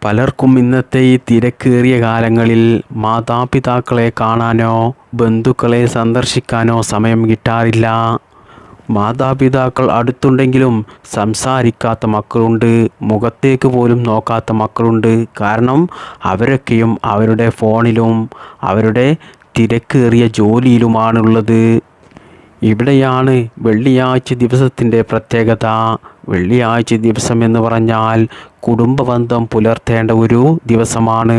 പലർക്കും ഇന്നത്തെ ഈ തിരക്കേറിയ കാലങ്ങളിൽ മാതാപിതാക്കളെ കാണാനോ ബന്ധുക്കളെ സന്ദർശിക്കാനോ സമയം കിട്ടാറില്ല. മാതാപിതാക്കൾ അടുത്തുണ്ടെങ്കിലും സംസാരിക്കാത്ത മക്കളുണ്ട്, മുഖത്തേക്ക് പോലും നോക്കാത്ത മക്കളുണ്ട്. കാരണം അവരൊക്കെയും അവരുടെ ഫോണിലും അവരുടെ തിരക്കേറിയ ജോലിയിലുമാണുള്ളത്. ഇവിടെയാണ് വെള്ളിയാഴ്ച ദിവസത്തിൻ്റെ പ്രത്യേകത. വെള്ളിയാഴ്ച ദിവസം എന്ന് പറഞ്ഞാൽ കുടുംബബന്ധം പുലർത്തേണ്ട ഒരു ദിവസമാണ്.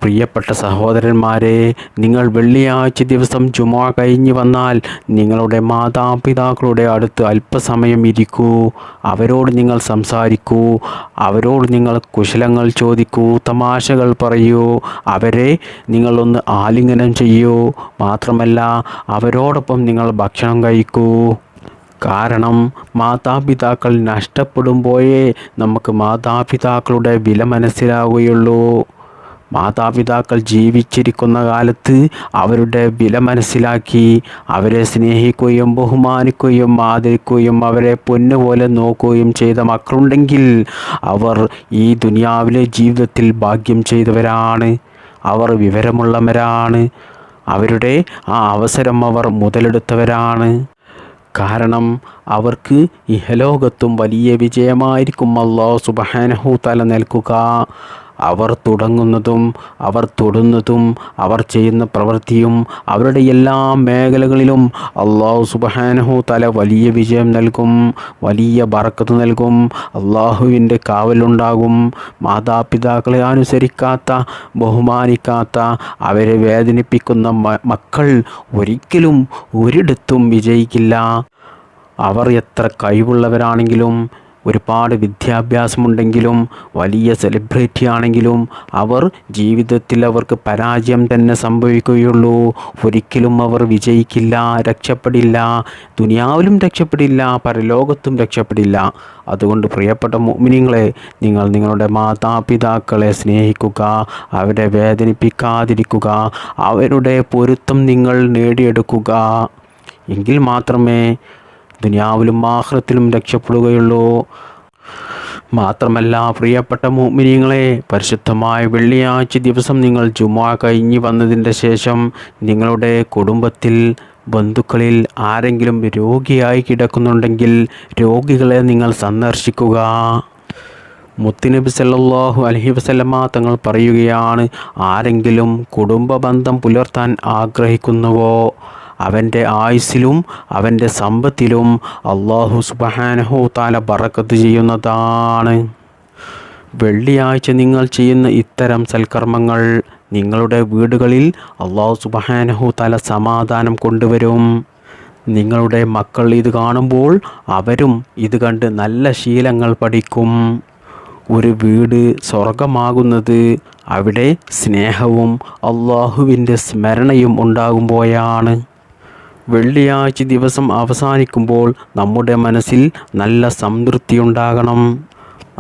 പ്രിയപ്പെട്ട സഹോദരന്മാരെ, നിങ്ങൾ വെള്ളിയാഴ്ച ദിവസം ജുമുഅ കഴിഞ്ഞ് വന്നാൽ നിങ്ങളുടെ മാതാപിതാക്കളുടെ അടുത്ത് അല്പസമയം ഇരിക്കൂ. അവരോട് നിങ്ങൾ സംസാരിക്കൂ, അവരോട് നിങ്ങൾ കുശലങ്ങൾ ചോദിക്കൂ, തമാശകൾ പറയൂ, അവരെ നിങ്ങളൊന്ന് ആലിംഗനം ചെയ്യൂ. മാത്രമല്ല അവരോടൊപ്പം നിങ്ങൾ ഭക്ഷണം കഴിക്കൂ. കാരണം മാതാപിതാക്കൾ നഷ്ടപ്പെടുമ്പോഴേ നമുക്ക് മാതാപിതാക്കളുടെ വില മനസ്സിലാവുകയുള്ളൂ. മാതാപിതാക്കൾ ജീവിച്ചിരിക്കുന്ന കാലത്ത് അവരുടെ വില മനസ്സിലാക്കി അവരെ സ്നേഹിക്കുകയും ബഹുമാനിക്കുകയും ആദരിക്കുകയും അവരെ പൊന്നുപോലെ നോക്കുകയും ചെയ്ത മക്കളുണ്ടെങ്കിൽ അവർ ഈ ദുനിയാവിലെ ജീവിതത്തിൽ ഭാഗ്യം ചെയ്തവരാണ്. അവർ വിവരമുള്ളവരാണ്. അവരുടെ ആ അവസരം അവർ മുതലെടുത്തവരാണ്. കാരണം അവർക്ക് ഇഹലോകത്തും വലിയ വിജയമായിരിക്കും അല്ലാഹു സുബ്ഹാനഹു തആല നൽകുക. അവർ തുടങ്ങുന്നതും അവർ തൊടുന്നതും അവർ ചെയ്യുന്ന പ്രവൃത്തിയും അവരുടെ എല്ലാ മേഖലകളിലും അല്ലാഹു സുബ്ഹാനഹു തആല വലിയ വിജയം നൽകും, വലിയ ബറക്കത്ത് നൽകും. അല്ലാഹുവിൻ്റെ കാവലുണ്ടാകും. മാതാപിതാക്കളെ അനുസരിക്കാത്ത, ബഹുമാനിക്കാത്ത, അവരെ വേദനിപ്പിക്കുന്ന മക്കൾ ഒരിക്കലും ഒരിടത്തും വിജയിക്കില്ല. അവർ എത്ര കഴിവുള്ളവരാണെങ്കിലും, ഒരുപാട് വിദ്യാഭ്യാസമുണ്ടെങ്കിലും, വലിയ സെലിബ്രിറ്റി ആണെങ്കിലും അവർ ജീവിതത്തിൽ അവർക്ക് പരാജയം തന്നെ സംഭവിക്കുകയുള്ളൂ. ഒരിക്കലും അവർ വിജയിക്കില്ല, രക്ഷപ്പെടില്ല. ദുനിയാവിലും രക്ഷപ്പെടില്ല, പരലോകത്തും രക്ഷപ്പെടില്ല. അതുകൊണ്ട് പ്രിയപ്പെട്ട മുഅ്മിനീങ്ങളെ, നിങ്ങൾ നിങ്ങളുടെ മാതാപിതാക്കളെ സ്നേഹിക്കുക, അവരെ വേദനിപ്പിക്കാതിരിക്കുക, അവരുടെ പൊരുത്തം നിങ്ങൾ നേടിയെടുക്കുക. എങ്കിൽ മാത്രമേ ദുനിയാവിലും ആഖിറത്തിലും രക്ഷപ്പെടുകയുള്ളൂ. മാത്രമല്ല പ്രിയപ്പെട്ട മുഅ്മിനീങ്ങളെ, പരിശുദ്ധമായ വെള്ളിയാഴ്ച ദിവസം നിങ്ങൾ ജുമുഅ കഴിഞ്ഞ് വന്നതിൻ്റെ ശേഷം നിങ്ങളുടെ കുടുംബത്തിൽ, ബന്ധുക്കളിൽ ആരെങ്കിലും രോഗിയായി കിടക്കുന്നുണ്ടെങ്കിൽ രോഗികളെ നിങ്ങൾ സന്ദർശിക്കുക. മുത്തുനബി സല്ലല്ലാഹു അലൈഹി വസല്ലമ തങ്ങൾ പറയുകയാണ്, ആരെങ്കിലും കുടുംബ ബന്ധം പുലർത്താൻ ആഗ്രഹിക്കുന്നുവോ അവൻ്റെ ആയുസ്സിലും അവൻ്റെ സമ്പത്തിലും അല്ലാഹു സുബ്ഹാനഹു തആല ബറക്കത്ത് ചെയ്യുന്നതാണ്. വെള്ളിയാഴ്ച നിങ്ങൾ ചെയ്യുന്ന ഇത്തരം സൽക്കർമ്മങ്ങൾ നിങ്ങളുടെ വീടുകളിൽ അല്ലാഹു സുബ്ഹാനഹു തആല സമാധാനം കൊണ്ടുവരും. നിങ്ങളുടെ മക്കൾ ഇത് കാണുമ്പോൾ അവരും ഇത് കണ്ട് നല്ല ശീലങ്ങൾ പഠിക്കും. ഒരു വീട് സ്വർഗമാകുന്നത് അവിടെ സ്നേഹവും അല്ലാഹുവിൻ്റെ സ്മരണയും ഉണ്ടാകുമ്പോഴാണ്. വെള്ളിയാഴ്ച ദിവസം അവസാനിക്കുമ്പോൾ നമ്മുടെ മനസ്സിൽ നല്ല സംതൃപ്തി ഉണ്ടാകണം.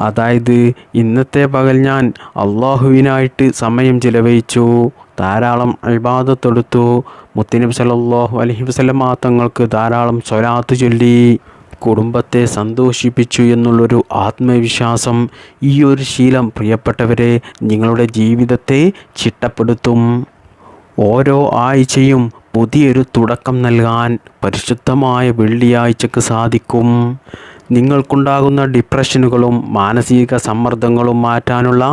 അതായത് ഇന്നത്തെ പകൽ ഞാൻ അള്ളാഹുവിനായിട്ട് സമയം ചിലവഴിച്ചു, ധാരാളം ഇബാദത്തെടുത്തു, മുത്തുനബി സല്ലല്ലാഹു അലൈഹി വസല്ലമ തങ്ങൾക്ക് ധാരാളം സ്വലാത്ത് ചൊല്ലി, കുടുംബത്തെ സന്തോഷിപ്പിച്ചു എന്നുള്ളൊരു ആത്മവിശ്വാസം. ഈ ഒരു ശീലം പ്രിയപ്പെട്ടവരെ നിങ്ങളുടെ ജീവിതത്തെ ചിട്ടപ്പെടുത്തും. ഓരോ ആഴ്ചയും പുതിയൊരു തുടക്കം നൽകാൻ പരിശുദ്ധമായ വെള്ളിയാഴ്ചക്ക് സാധിക്കും. നിങ്ങൾക്കുണ്ടാകുന്ന ഡിപ്രഷനുകളും മാനസിക സമ്മർദ്ദങ്ങളും മാറ്റാനുള്ള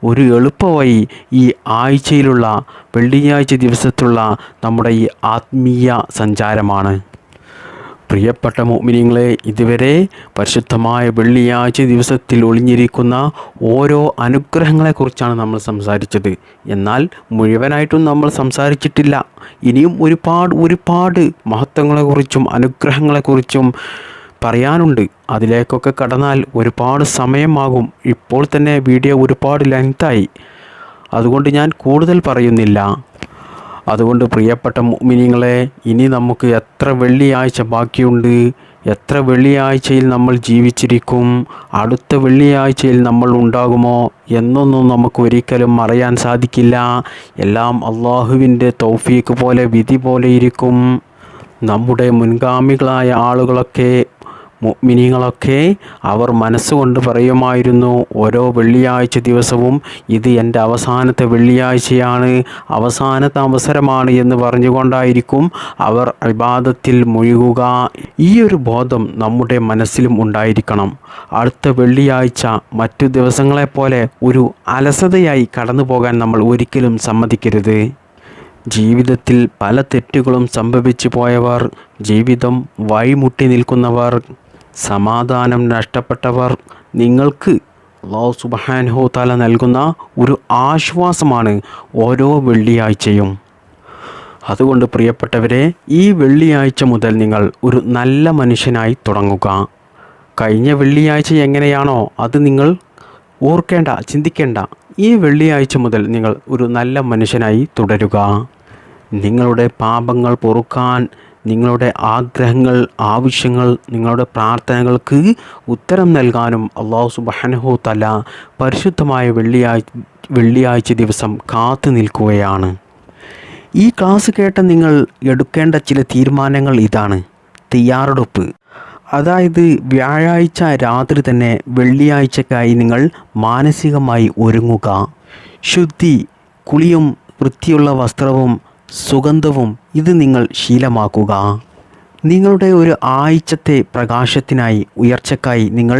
ഒരു എളുപ്പവഴി ഈ ആഴ്ചയിലുള്ള വെള്ളിയാഴ്ച ദിവസത്തുള്ള നമ്മുടെ ഈ ആത്മീയ സഞ്ചാരമാണ്. പ്രിയപ്പെട്ട മുഅ്മിനീങ്ങളെ, ഇതുവരെ പരിശുദ്ധമായ വെള്ളിയാഴ്ച ദിവസത്തിൽ ഒളിഞ്ഞിരിക്കുന്ന ഓരോ അനുഗ്രഹങ്ങളെക്കുറിച്ചാണ് നമ്മൾ സംസാരിച്ചത്. എന്നാൽ മുഴുവനായിട്ടും നമ്മൾ സംസാരിച്ചിട്ടില്ല. ഇനിയും ഒരുപാട് മഹത്വങ്ങളെക്കുറിച്ചും അനുഗ്രഹങ്ങളെക്കുറിച്ചും പറയാനുണ്ട്. അതിലേക്കൊക്കെ കടന്നാൽ ഒരുപാട് സമയമാകും. ഇപ്പോൾ തന്നെ വീഡിയോ ഒരുപാട് ലെങ്തായി, അതുകൊണ്ട് ഞാൻ കൂടുതൽ പറയുന്നില്ല. അതുകൊണ്ട് പ്രിയപ്പെട്ട മുഅ്മിനീങ്ങളെ, ഇനി നമുക്ക് എത്ര വെള്ളിയാഴ്ച ബാക്കിയുണ്ട്, എത്ര വെള്ളിയാഴ്ചയിൽ നമ്മൾ ജീവിച്ചിരിക്കും, അടുത്ത വെള്ളിയാഴ്ചയിൽ നമ്മൾ ഉണ്ടാകുമോ എന്നൊന്നും നമുക്ക് ഒരിക്കലും അറിയാൻ സാധിക്കില്ല. എല്ലാം അള്ളാഹുവിൻ്റെ തൗഫീഖ് പോലെ, വിധി പോലെ ഇരിക്കും. നമ്മുടെ മുൻഗാമികളായ ആളുകളൊക്കെ, മുഅ്മിനീങ്ങളൊക്കെ അവർ മനസ്സുകൊണ്ട് പറയുമായിരുന്നു, ഓരോ വെള്ളിയാഴ്ച ദിവസവും ഇത് എൻ്റെ അവസാനത്തെ വെള്ളിയാഴ്ചയാണ്, അവസാനത്തെ അവസരമാണ് എന്ന് പറഞ്ഞുകൊണ്ടായിരിക്കും അവർ ഇബാദത്തിൽ മുഴുകുക. ഈ ഒരു ബോധം നമ്മുടെ മനസ്സിലും ഉണ്ടായിരിക്കണം. അടുത്ത വെള്ളിയാഴ്ച മറ്റു ദിവസങ്ങളെപ്പോലെ ഒരു അലസതയായി കടന്നു പോകാൻ നമ്മൾ ഒരിക്കലും സമ്മതിക്കരുത്. ജീവിതത്തിൽ പല തെറ്റുകളും സംഭവിച്ചു പോയവർ, ജീവിതം വഴിമുട്ടി നിൽക്കുന്നവർ, സമാധാനം നഷ്ടപ്പെട്ടവർ, നിങ്ങൾക്ക് അല്ലാഹു സുബ്ഹാനഹു തആല നൽകുന്ന ഒരു ആശ്വാസമാണ് ഓരോ വെള്ളിയാഴ്ചയും. അതുകൊണ്ട് പ്രിയപ്പെട്ടവരെ, ഈ വെള്ളിയാഴ്ച മുതൽ നിങ്ങൾ ഒരു നല്ല മനുഷ്യനായി തുടങ്ങുക. കഴിഞ്ഞ വെള്ളിയാഴ്ച എങ്ങനെയാണോ അത് നിങ്ങൾ ഓർക്കേണ്ട, ചിന്തിക്കേണ്ട. ഈ വെള്ളിയാഴ്ച മുതൽ നിങ്ങൾ ഒരു നല്ല മനുഷ്യനായി തുടരുക. നിങ്ങളുടെ പാപങ്ങൾ പൊറുക്കാൻ, നിങ്ങളുടെ ആഗ്രഹങ്ങൾ, ആവശ്യങ്ങൾ, നിങ്ങളുടെ പ്രാർത്ഥനകൾക്ക് ഉത്തരം നൽകാനും അല്ലാഹു സുബ്ഹാനഹു തആല പരിശുദ്ധമായ വെള്ളിയാഴ്ച ദിവസം കാത്തു നിൽക്കുകയാണ്. ഈ ക്ലാസ് കേട്ട നിങ്ങൾ എടുക്കേണ്ട ചില തീരുമാനങ്ങൾ ഇതാണ്. തയ്യാറെടുപ്പ്, അതായത് വ്യാഴാഴ്ച രാത്രി തന്നെ വെള്ളിയാഴ്ചക്കായി നിങ്ങൾ മാനസികമായി ഒരുങ്ങുക. ശുദ്ധി, കുളിയും വൃത്തിയുള്ള വസ്ത്രവും സുഗന്ധവും ഇത് നിങ്ങൾ ശീലമാക്കുക. നിങ്ങളുടെ ഒരു ആഴ്ചത്തെ പ്രകാശത്തിനായി, ഉയർച്ചക്കായി നിങ്ങൾ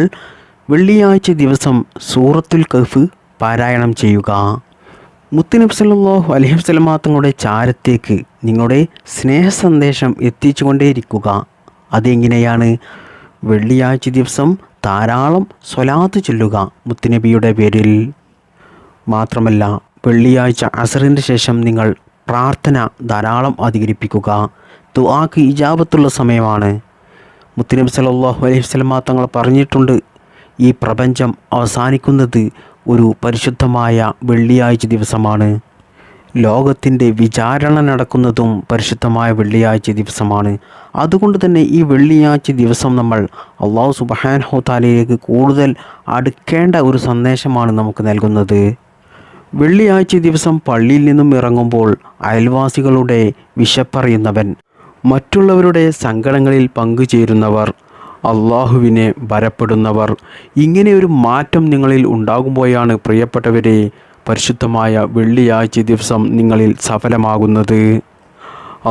വെള്ളിയാഴ്ച ദിവസം സൂറത്തുൽ കഹ്ഫ് പാരായണം ചെയ്യുക. മുത്തുനബി സല്ലല്ലാഹു അലൈഹി വസല്ലം തങ്ങളുടെ ചാരത്തേക്ക് നിങ്ങളുടെ സ്നേഹ സന്ദേശം എത്തിച്ചുകൊണ്ടേയിരിക്കുക. അതെങ്ങനെയാണ്? വെള്ളിയാഴ്ച ദിവസം ധാരാളം സ്വലാത്ത് ചൊല്ലുക മുത്തുനബിയുടെ പേരിൽ. മാത്രമല്ല, വെള്ളിയാഴ്ച അസറിൻ്റെ ശേഷം നിങ്ങൾ പ്രാർത്ഥന ധാരാളം അധികരിപ്പിക്കുക. ദുആക്ക് ഇജാബത്തുള്ള സമയമാണ്. മുത്തുനബി സല്ലല്ലാഹു അലൈഹി വസല്ലം തങ്ങൾ പറഞ്ഞിട്ടുണ്ട്, ഈ പ്രപഞ്ചം അവസാനിക്കുന്നത് ഒരു പരിശുദ്ധമായ വെള്ളിയാഴ്ച ദിവസമാണ്. ലോകത്തിൻ്റെ വിചാരണ നടക്കുന്നതും പരിശുദ്ധമായ വെള്ളിയാഴ്ച ദിവസമാണ്. അതുകൊണ്ട് തന്നെ ഈ വെള്ളിയാഴ്ച ദിവസം നമ്മൾ അല്ലാഹു സുബ്ഹാനഹു തആലയിലേക്ക് കൂടുതൽ അടുക്കേണ്ട ഒരു സന്ദേശമാണ് നമുക്ക് നൽകുന്നത്. വെള്ളിയാഴ്ച ദിവസം പള്ളിയിൽ നിന്നും ഇറങ്ങുമ്പോൾ അയൽവാസികളുടെ വിശപ്പറിയുന്നവൻ, മറ്റുള്ളവരുടെ സങ്കടങ്ങളിൽ പങ്കുചേരുന്നവർ, അള്ളാഹുവിനെ ഭയപ്പെടുന്നവർ, ഇങ്ങനെ ഒരു മാറ്റം നിങ്ങളിൽ ഉണ്ടാകുമ്പോഴാണ് പ്രിയപ്പെട്ടവരെ പരിശുദ്ധമായ വെള്ളിയാഴ്ച ദിവസം നിങ്ങളിൽ സഫലമാകുന്നത്.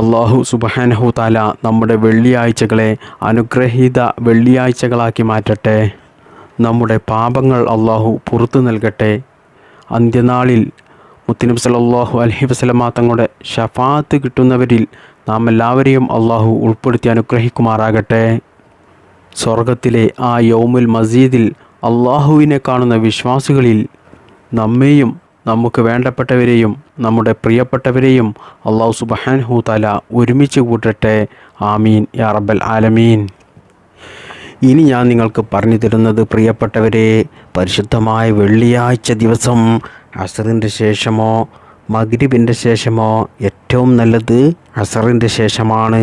അല്ലാഹു സുബ്ഹാനഹു തആല നമ്മുടെ വെള്ളിയാഴ്ചകളെ അനുഗ്രഹീത വെള്ളിയാഴ്ചകളാക്കി മാറ്റട്ടെ. നമ്മുടെ പാപങ്ങൾ അല്ലാഹു പുറത്തു നൽകട്ടെ. അന്ത്യനാളിൽ മുത്തുനബി സല്ലല്ലാഹു അലൈഹി വസല്ലം തങ്ങളുടെ ശഫാഅത്ത് കിട്ടുന്നവരിൽ നാം എല്ലാവരെയും അല്ലാഹു ഉൾപ്പെടുത്തി അനുഗ്രഹിക്കുമാറാകട്ടെ. സ്വർഗത്തിലെ ആ യൗമുൽ മസീദിൽ അല്ലാഹുവിനെ കാണുന്ന വിശ്വാസികളിൽ നമ്മെയും നമുക്ക് വേണ്ടപ്പെട്ടവരെയും നമ്മുടെ പ്രിയപ്പെട്ടവരെയും അല്ലാഹു സുബ്ഹാനഹു തആല ഒരുമിച്ച് കൂട്ടട്ടെ. ആമീൻ യാ റബ്ബൽ ആലമീൻ. ഇനി ഞാൻ നിങ്ങൾക്ക് പറഞ്ഞു തരുന്നത് പ്രിയപ്പെട്ടവരെ, പരിശുദ്ധമായ വെള്ളിയാഴ്ച ദിവസം അസറിൻ്റെ ശേഷമോ മഗ്രിബിൻ്റെ ശേഷമോ ഏറ്റവും നല്ലത് അസറിൻ്റെ ശേഷമാണ്.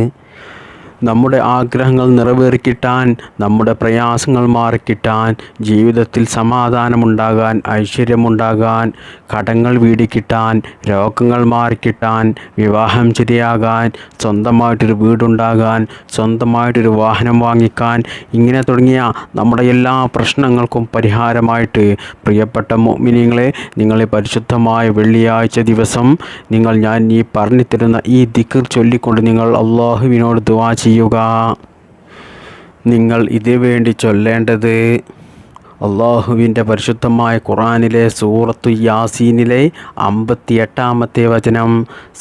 നമ്മുടെ ആഗ്രഹങ്ങൾ നിറവേറിക്കിട്ടാൻ, നമ്മുടെ പ്രയാസങ്ങൾ മാറിക്കിട്ടാൻ, ജീവിതത്തിൽ സമാധാനമുണ്ടാകാൻ, ഐശ്വര്യമുണ്ടാകാൻ, കടങ്ങൾ വീടിക്കിട്ടാൻ, രോഗങ്ങൾ മാറിക്കിട്ടാൻ, വിവാഹം ശരിയാകാൻ, സ്വന്തമായിട്ടൊരു വീടുണ്ടാകാൻ, സ്വന്തമായിട്ടൊരു വാഹനം വാങ്ങിക്കാൻ, ഇങ്ങനെ തുടങ്ങിയ നമ്മുടെ എല്ലാ പ്രശ്നങ്ങൾക്കും പരിഹാരമായിട്ട് പ്രിയപ്പെട്ട മുഅ്മിനീങ്ങളെ, നിങ്ങൾ പരിശുദ്ധമായ വെള്ളിയാഴ്ച ദിവസം ഞാൻ ഈ പറഞ്ഞു തരുന്ന ഈ ദിക്ർ ചൊല്ലിക്കൊണ്ട് നിങ്ങൾ അല്ലാഹുവിനോട് ദുആ ചെയ്യുക. നിങ്ങൾ ഇതിനുവേണ്ടി ചൊല്ലേണ്ടത് അള്ളാഹുവിൻ്റെ പരിശുദ്ധമായ ഖുർആനിലെ സൂറത്തു യാസീനിലെ 58-ാമത്തെ വചനം,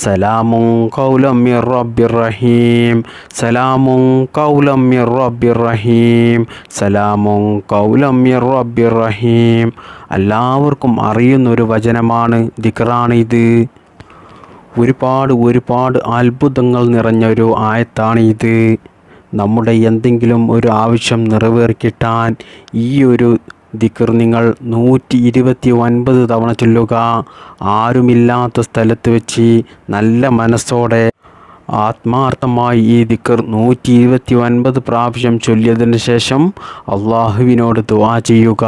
സലാമുൻ ഖൗലം മിർ റബ്ബിർ റഹീം, സലാമുൻ ഖൗലം മിർ റബ്ബിർ റഹീം, സലാമുൻ ഖൗലം മിർ റബ്ബിർ റഹീം. എല്ലാവർക്കും അറിയുന്നൊരു വചനമാണ്, ദിക്റാണ് ഇത്. ഒരുപാട് അത്ഭുതങ്ങൾ നിറഞ്ഞൊരു ആയത്താണ് ഇത്. നമ്മുടെ എന്തെങ്കിലും ഒരു ആവശ്യം നിറവേറിക്കിട്ടാൻ ഈ ഒരു ദിക്ർ നിങ്ങൾ 129 തവണ ചൊല്ലുക. ആരുമില്ലാത്ത സ്ഥലത്ത് വെച്ച് നല്ല മനസ്സോടെ ആത്മാർത്ഥമായി ഈ ദിക്ർ 129 പ്രാവശ്യം ചൊല്ലിയതിന് ശേഷം അള്ളാഹുവിനോട് ദുആ ചെയ്യുക.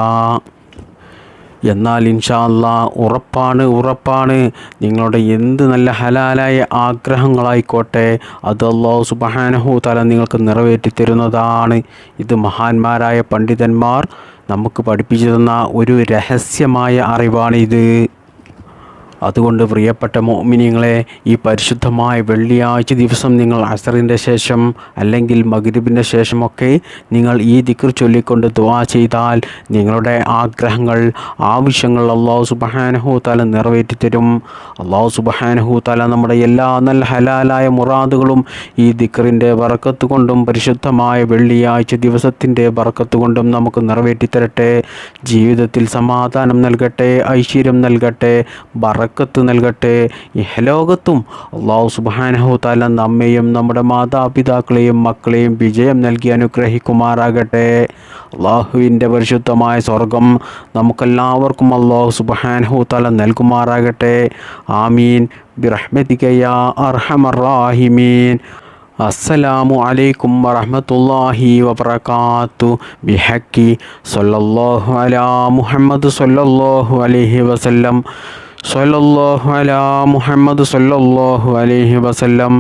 എന്നാൽ ഇൻഷാ അല്ലാഹ് ഉറപ്പാണ് നിങ്ങളുടെ എന്ത് നല്ല ഹലാലായ ആഗ്രഹങ്ങളായിക്കോട്ടെ അത് അല്ലാഹു സുബ്ഹാനഹു തആല നിങ്ങൾക്ക് നിറവേറ്റി തരുന്നതാണ്. ഇത് മഹാന്മാരായ പണ്ഡിതന്മാർ നമുക്ക് പഠിപ്പിച്ചു തന്ന ഒരു രഹസ്യമായ അറിവാണ് ഇത്. അതുകൊണ്ട് പ്രിയപ്പെട്ട മുഅ്മിനീങ്ങളെ, ഈ പരിശുദ്ധമായ വെള്ളിയാഴ്ച ദിവസം നിങ്ങൾ അസറിൻ്റെ ശേഷം അല്ലെങ്കിൽ മഗ്രിബിൻ്റെ ശേഷമൊക്കെ നിങ്ങൾ ഈ ദിക്ർ ചൊല്ലിക്കൊണ്ട് ദുആ ചെയ്താൽ നിങ്ങളുടെ ആഗ്രഹങ്ങൾ, ആവശ്യങ്ങൾ അല്ലാഹു സുബ്ഹാനഹു തആല നിറവേറ്റിത്തരും. അല്ലാഹു സുബ്ഹാനഹു തആല നമ്മുടെ എല്ലാ നല്ല ഹലാലായ മുറാദുകളും ഈ ദിക്റിൻ്റെ ബറക്കത്ത് കൊണ്ടും പരിശുദ്ധമായ വെള്ളിയാഴ്ച ദിവസത്തിൻ്റെ ബറക്കത്ത് കൊണ്ടും നമുക്ക് നിറവേറ്റിത്തരട്ടെ. ജീവിതത്തിൽ സമാധാനം നൽകട്ടെ, ഐശ്വര്യം നൽകട്ടെ, ബറക്കത്ത് നൽകട്ടെ. ഇഹലോകത്തും അല്ലാഹു സുബ്ഹാനഹു തആല നമ്മെയും നമ്മുടെ മാതാപിതാക്കളെയും മക്കളെയും വിജയം നൽകി അനുഗ്രഹിക്കുമാറാകട്ടെ. അള്ളാഹുവിൻ്റെ പരിശുദ്ധമായ സ്വർഗം നമുക്കെല്ലാവർക്കും അല്ലാഹു സുബ്ഹാനഹു തആല നൽകുമാറാകട്ടെ. ആമീൻ ബിറഹ്മതിക യാ അർഹമർ റാഹിമീൻ. അസ്സലാമു അലൈക്കും വറഹ്മത്തുള്ളാഹി വബറകാതുഹു. ബിഹഖി സ്വല്ലല്ലാഹു അലാ മുഹമ്മദ് സ്വല്ലല്ലാഹു അലൈഹി വസല്ലം. സ്വല്ലല്ലാഹു അലാ മുഹമ്മദ് സ്വല്ലല്ലാഹു അലൈഹി വസല്ലം.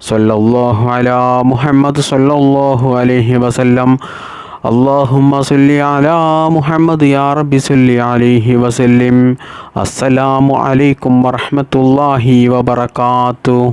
സ്വല്ലല്ലാഹു അലാ മുഹമ്മദ് സ്വല്ലല്ലാഹു അലൈഹി വസല്ലം. അല്ലാഹുമ്മ സ്വല്ലി അലാ മുഹമ്മദ് യാ റബ്ബി സ്വല്ലി അലൈഹി വസല്ലിം. അസ്സലാമു അലൈക്കും വറഹ്മത്തുള്ളാഹി വബറകാതുഹു.